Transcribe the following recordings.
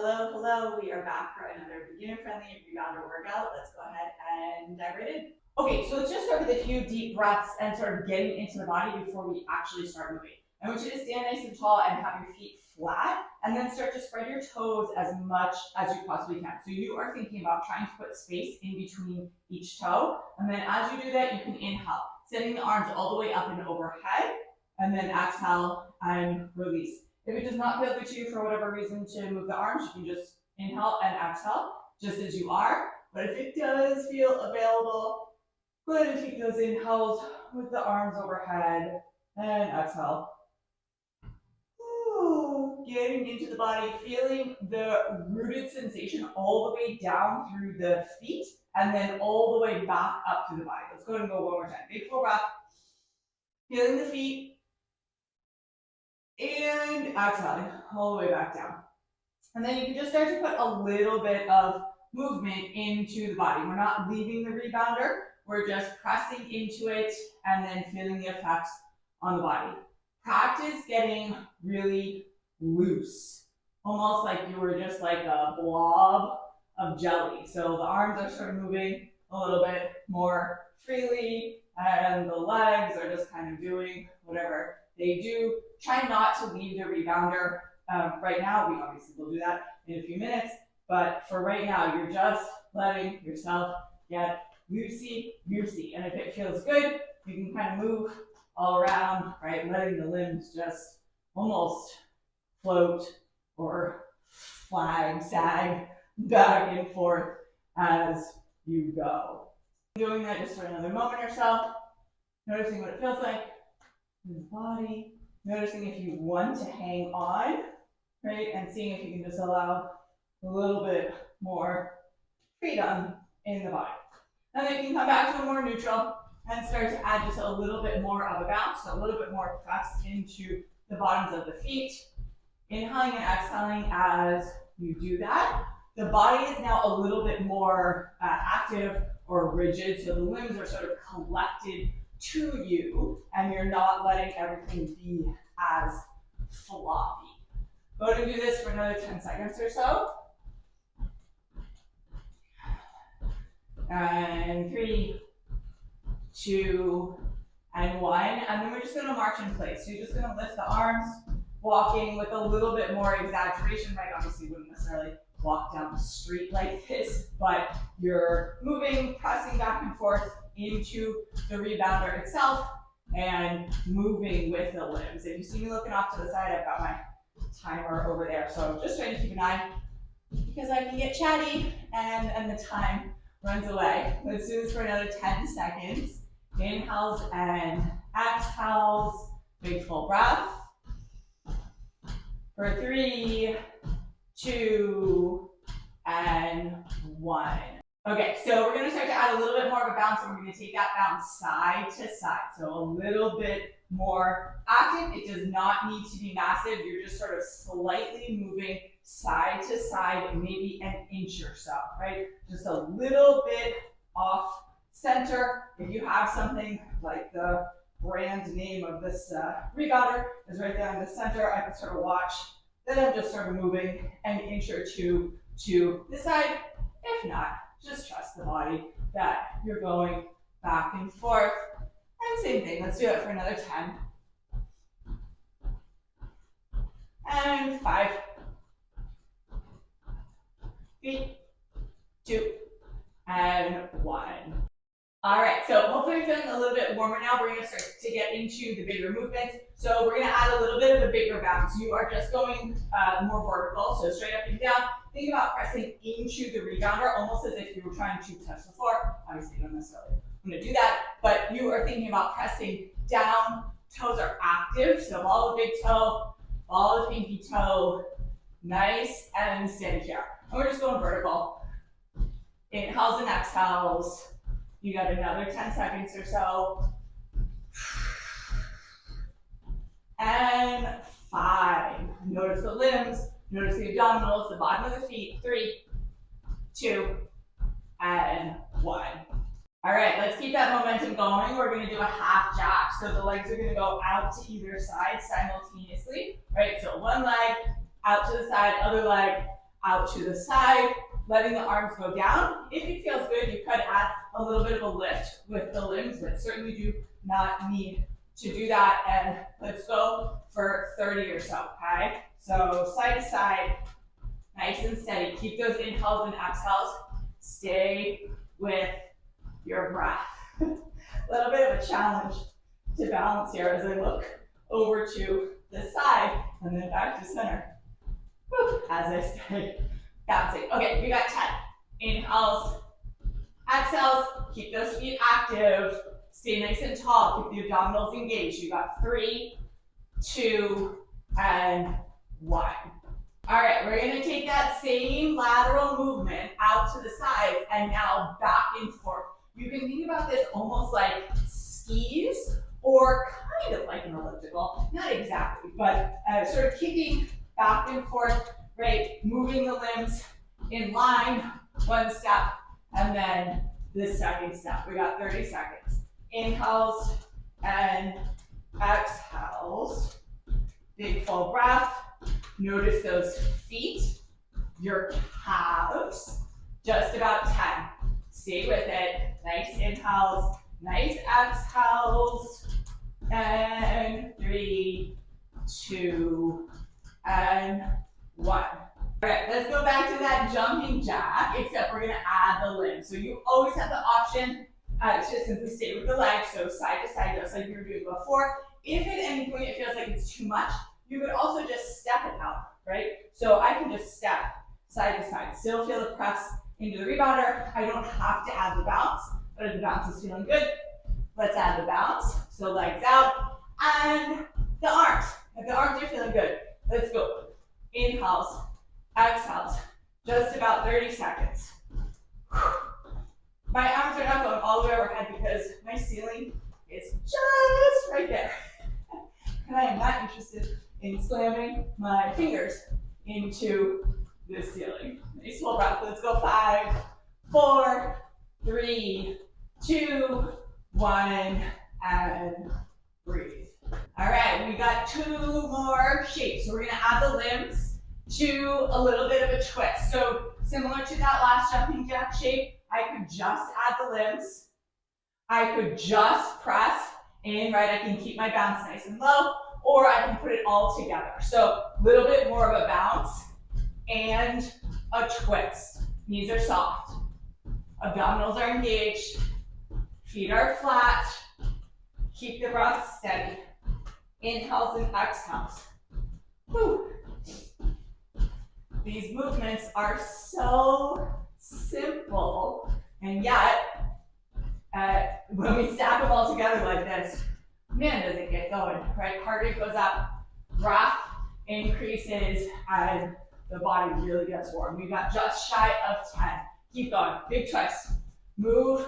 Hello. We are back for another beginner-friendly rebounder workout. Let's go ahead and dive right in. Okay, so let's just start with a few deep breaths and sort of getting into the body before we actually start moving. I want you to stand nice and tall and have your feet flat, and then start to spread your toes as much as you possibly can. So you are thinking about trying to put space in between each toe, and then as you do that, you can inhale, sending the arms all the way up and overhead, and then exhale and release. If it does not feel good to you for whatever reason to move the arms, you can just inhale and exhale just as you are. But if it does feel available, go ahead and take those inhales with the arms overhead and exhale. Ooh, getting into the body, feeling the rooted sensation all the way down through the feet and then all the way back up to the body. Let's go ahead and go one more time. Big full breath. Feeling the feet. And exhaling all the way back down. And then you can just start to put a little bit of movement into the body. We're not leaving the rebounder, we're just pressing into it and then feeling the effects on the body. Practice getting really loose, almost like you were just like a blob of jelly. So the arms are sort of moving a little bit more freely and the legs are just kind of doing whatever they do. Try not to leave the rebounder right now. We obviously will do that in a few minutes, but for right now, you're just letting yourself get loosey. And if it feels good, you can kind of move all around, right? Letting the limbs just almost float or sag back and forth as you go. Doing that just for another moment or so, noticing what it feels like in the body, noticing if you want to hang on, right? And seeing if you can just allow a little bit more freedom in the body. And then you can come back to a more neutral and start to add just a little bit more of a bounce, so a little bit more press into the bottoms of the feet. Inhaling and exhaling as you do that. The body is now a little bit more active or rigid, so the limbs are sort of collected to you, and you're not letting everything be as floppy. Go ahead and do this for another 10 seconds or so. And 3, 2, and 1. And then we're just going to march in place. So you're just going to lift the arms, walking with a little bit more exaggeration, right? Obviously, you wouldn't necessarily walk down the street like this, but you're moving, pressing back and forth into the rebounder itself and moving with the limbs. If you see me looking off to the side, I've got my timer over there. So just trying to keep an eye because I can get chatty and the time runs away. Let's do this for another 10 seconds. Inhales and exhales. Big full breath. For 3, 2, and 1. Okay, so we're going to start to add a little bit more of a bounce, and we're going to take that bounce side to side. So a little bit more active. It does not need to be massive. You're just sort of slightly moving side to side, maybe an inch or so, right? Just a little bit off center. If you have something like the brand name of this rebounder is right there in the center, I can sort of watch that I'm just sort of moving an inch or two to the side. If not, just trust the body that you're going back and forth. And same thing, let's do it for another 10. And 5, 3, 2, and 1. All right, so hopefully you're feeling a little bit warmer now. We're gonna start to get into the bigger movements. So we're gonna add a little bit of a bigger bounce. You are just going more vertical, so straight up and down. Think about pressing into the rebounder, almost as if you were trying to touch the floor. Obviously you don't necessarily want to do that, but you are thinking about pressing down. Toes are active, so follow the big toe, follow the pinky toe, nice and steady here. And we're just going vertical. Inhales and exhales. You got another 10 seconds or so. And 5. Notice the limbs, notice the abdominals, the bottom of the feet. 3, 2, and 1. All right, let's keep that momentum going. We're gonna do a half jack. So the legs are gonna go out to either side simultaneously, right? So one leg out to the side, other leg out to the side, letting the arms go down. If it feels good, you could add a little bit of a lift with the limbs, but certainly do not need to do that. And let's go for 30 or so, okay? So side to side, nice and steady. Keep those inhales and exhales. Stay with your breath. A little bit of a challenge to balance here as I look over to the side and then back to center. As I stay bouncing. Okay, we got 10. Inhales, exhales, keep those feet active. Stay nice and tall, keep the abdominals engaged. You got 3, 2, and 1. All right, we're gonna take that same lateral movement out to the sides and now back and forth. You can think about this almost like skis or kind of like an elliptical, not exactly, but sort of kicking back and forth, right? Moving the limbs in line, one step, and then the second step. We got 30 seconds. Inhales and exhales. Big full breath. Notice those feet, your calves, just about 10. Stay with it. Nice inhales, nice exhales. And 3, 2, and 1. All right, let's go back to that jumping jack, except we're gonna add the limbs. So you always have the option to simply stay with the legs, so side to side, just like you were doing before. If at any point it feels like it's too much, you could also just step it out, right? So I can just step side to side, still feel the press into the rebounder. I don't have to add the bounce, but if the bounce is feeling good, let's add the bounce. So legs out, and the arms. If the arms are feeling good, let's go. Inhales, exhales, just about 30 seconds. My arms are not going all the way overhead because my ceiling is just right there. And I am not interested in slamming my fingers into the ceiling. Nice full breath. Let's go. 5, 4, 3, 2, 1, and breathe. All right, we got 2 more shapes. So we're gonna add the limbs to a little bit of a twist. So similar to that last jumping jack shape, I could just add the limbs. I could just press in, right? I can keep my bounce nice and low, or I can put it all together. So a little bit more of a bounce and a twist. Knees are soft. Abdominals are engaged. Feet are flat. Keep the breath steady. Inhales and exhales. Whew. These movements are so simple, and yet when we stack them all together like this, man, does it get going, right? Heart rate goes up, breath increases, and the body really gets warm. We got just shy of 10. Keep going, big twist. Move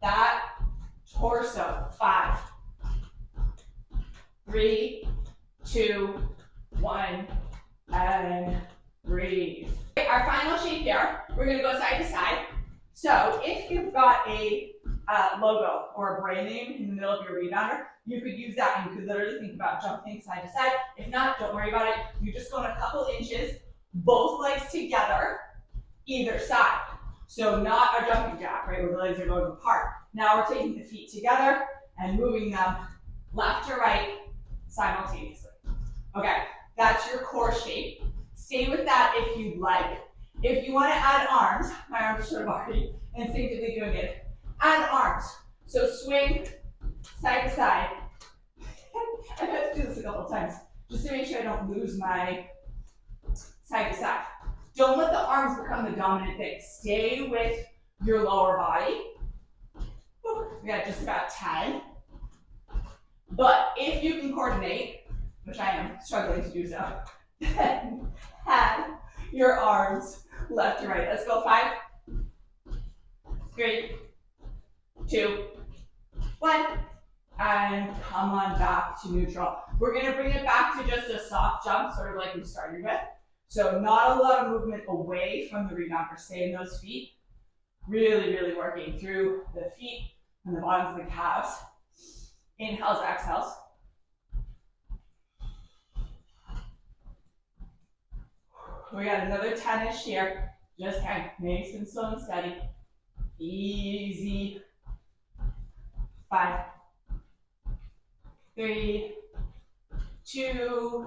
that torso. 5, 3, 2, 1, and breathe. Our final shape here, we're gonna go side to side. So if you've got a logo or a brand name in the middle of your rebounder, you could use that and you could literally think about jumping side to side. If not, don't worry about it. You just go in a couple inches, both legs together, either side. So not a jumping jack, right, where the legs are going apart. Now we're taking the feet together and moving them left to right simultaneously. Okay, that's your core shape. Stay with that if you'd like. If you want to add arms, my arms are sort of already instinctively doing it. Add arms. So swing side to side. I've had to do this a couple of times just to make sure I don't lose my side to side. Don't let the arms become the dominant thing. Stay with your lower body. We got just about 10. But if you can coordinate, which I am struggling to do so, then add your arms left to right. Let's go. 5, 3, 2, 1. And come on back to neutral. We're going to bring it back to just a soft jump, sort of like we started with. So not a lot of movement away from the rebounder. Stay in those feet. Really, really working through the feet and the bottoms of the calves. Inhales, exhales. We got another 10-ish here. Just kind of nice and slow and steady. Easy. 5, 3, 2,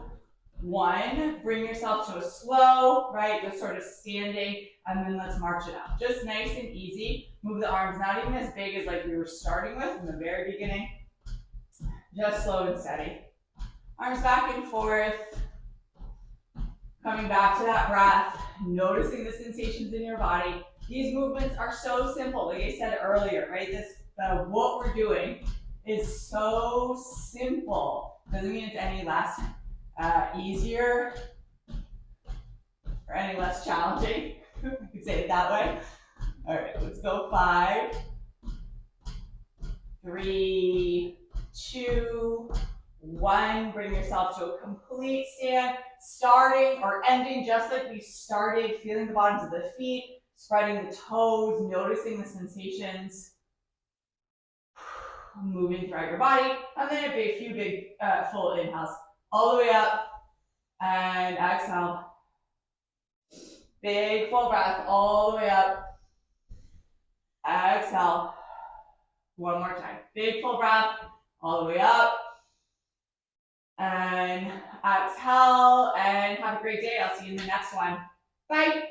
1. Bring yourself to a slow, right? Just sort of standing, and then let's march it out. Just nice and easy. Move the arms, not even as big as like we were starting with in the very beginning. Just slow and steady. Arms back and forth. Coming back to that breath, noticing the sensations in your body. These movements are so simple, like I said earlier, right? What we're doing is so simple. Doesn't mean it's any less easier or any less challenging. You could say it that way. All right, let's go. 5, 3, 2, 1. Bring yourself to a complete stand, starting or ending just like we started, feeling the bottoms of the feet, spreading the toes, noticing the sensations, moving throughout your body, and then a few big full inhales all the way up, and exhale. Big full breath all the way up, exhale. One more time, big full breath all the way up, and exhale, and have a great day. I'll see you in the next one. Bye.